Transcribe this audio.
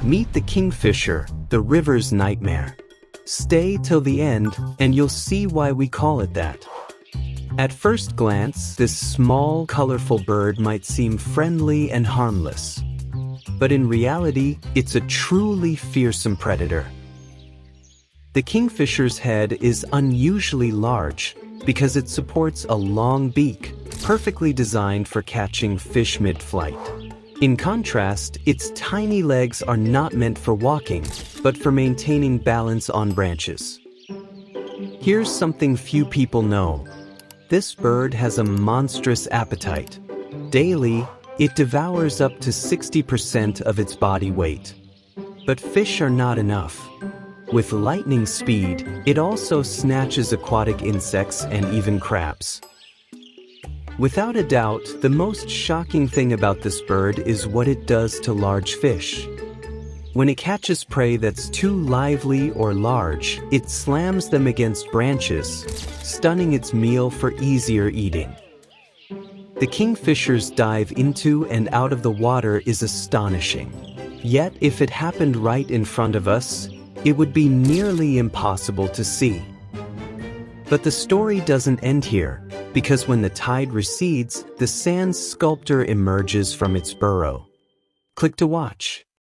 Meet the kingfisher, the river's nightmare. Stay till the end, and you'll see why we call it that. At first glance, this small, colorful bird might seem friendly and harmless. But in reality, it's a truly fearsome predator. The kingfisher's head is unusually large because it supports a long beak, perfectly designed for catching fish mid-flight. In contrast, its tiny legs are not meant for walking, but for maintaining balance on branches. Here's something few people know. This bird has a monstrous appetite. Daily, it devours up to 60% of its body weight. But fish are not enough. With lightning speed, it also snatches aquatic insects and even crabs. Without a doubt, the most shocking thing about this bird is what it does to large fish. When it catches prey that's too lively or large, it slams them against branches, stunning its meal for easier eating. The kingfisher's dive into and out of the water is astonishing. Yet, if it happened right in front of us, it would be nearly impossible to see. But the story doesn't end here, because when the tide recedes, the sand sculptor emerges from its burrow. Click to watch.